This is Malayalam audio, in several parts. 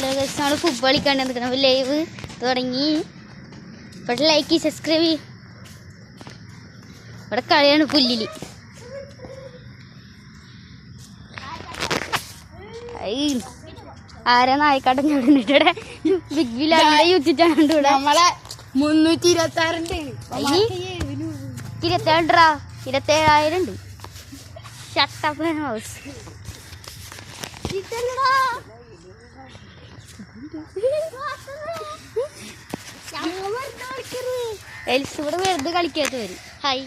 ഹലോ ഗൈസ്, നമ്മൾ ഫുട്ബോൾ കളിക്കാണ്ട് നിൽക്കണം. ലൈവ് തുടങ്ങി. ഇവിടെ ലൈക്ക് സബ്സ്ക്രൈബ് ചെയ്യും. ഇവിടെ കളിയാണ് പുല്ലില്. ആരാ നായിക്കാട്ടം ചവിടുന്നിട്ട് ബിഗ് ബില്ലാണ് യൂട്യൂബ് ചാനൽ ഇവിടെ. നമ്മളെ 326 27,000 ഉണ്ട്. ഷട്ടപ്പ് ഹൗസ് എൽസ് ഇവിടെ വെറുതെ കളിക്കാത്ത വരും. ഹൈ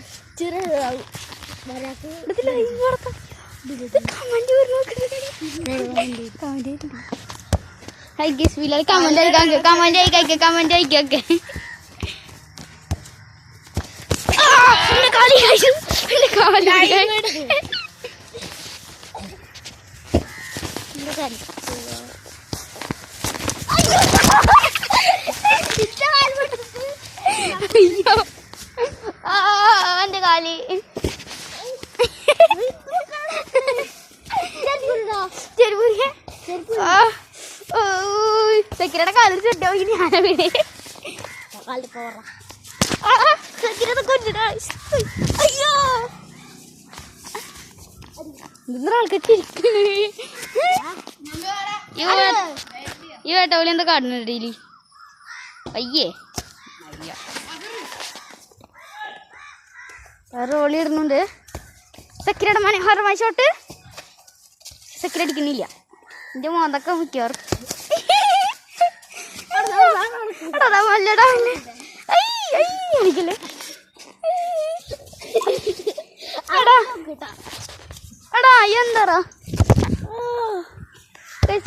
ഹൈ ഗസ് വില കമന്റ് അയക്കൊക്കെ എന്റെ കാലി സെക്യൂരിയുടെ കാലിൽ ചെട്ടോ ഞാനാ വീണേ. അയ്യോ ആൾക്കാർ ഈ വേട്ടവലി എന്താ കാടുന്നുണ്ട് ഡെയിലി. അയ്യേ റോളി ഇടുന്നുണ്ട്. സെക്യൂരിയുടെ മനോഹരമായ ഷോട്ട്. സെക്യൂരി അടിക്കുന്നില്ല. എന്റെ മോന്തൊക്കെ മിക്കവാറും എടാ എന്താ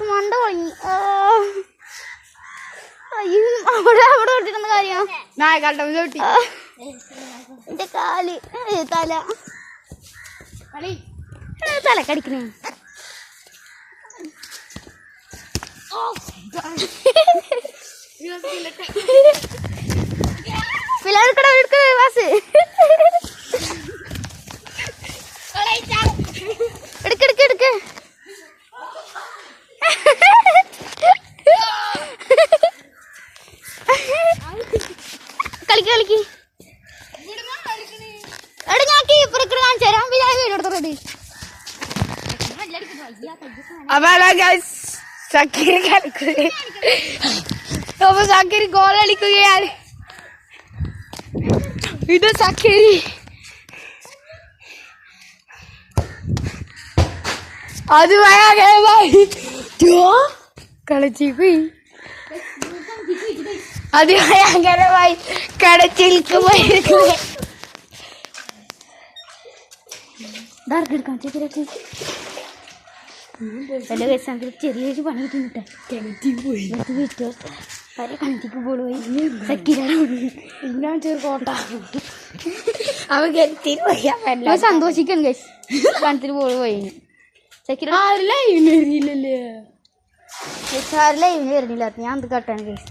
മണ്ട തുടങ്ങി. അവിടെ തൊട്ടിരുന്ന കാര്യം എന്റെ കാല് തല കടിക്കണേ. വാസ് എടുക്ക് കളിക്ക് എടാ ഞാൻ കീപ്പർക്ക് കാണിച്ചു തരാം. വീടെടുത്തോടി സക്കീർ ഗോൾ കളിക്കുകയാണ്. ഇത് സക്കീരി അത് കളിച്ചിപ്പോയി. അത് ഭയങ്കരമായി കടച്ചിൽക്കുമായിരിക്കും. ചെറിയൊരു പണി കിട്ടുന്നിട്ടെ കിണറ്റിക്ക് പോയി. കിണറ്റിക്ക് പോയി കോട്ട അവൻ കിണറ്റിന് പോയി സന്തോഷിക്കണം. കിണറ്റിന് പോയി ലൈവിനല്ലേ ലൈവിന് വരുന്നില്ല. ഞാൻ എന്ത് കട്ടാണ് കേസ്.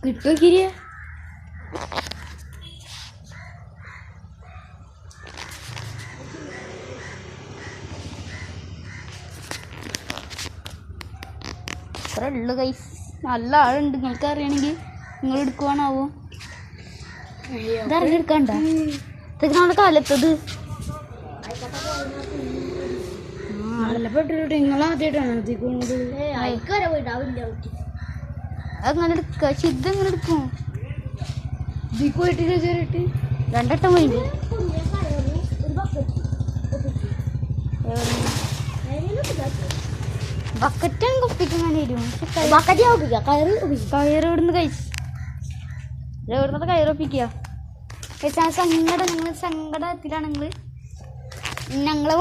കിട്ടോ കിരിയ ഇത്ര ഉള്ളു കൈസ്. നല്ല ആളുണ്ട്. നിങ്ങൾക്ക് അറിയണമെങ്കിൽ നിങ്ങൾ എടുക്കുവാണാവോ. ഇതറിഞ്ഞ് എടുക്കണ്ട. ഇതൊക്കെ നമ്മുടെ കാലത്തത് നിങ്ങളാദ്യമായിട്ടാണ് അങ്ങനെ എടുക്കുക. പക്ഷെ ഇതെങ്ങനെ എടുക്കും? പോയിട്ടില്ല ചേരട്ട് 2 വട്ടം പോയി. ബക്കറ്റും കുപ്പിക്കും കയറിവിടുന്ന് കഴിച്ച് എവിടുന്നത് കയറൊപ്പിക്കുക. സങ്കടം. നിങ്ങൾ സങ്കടത്തിലാണ് ഞങ്ങളെ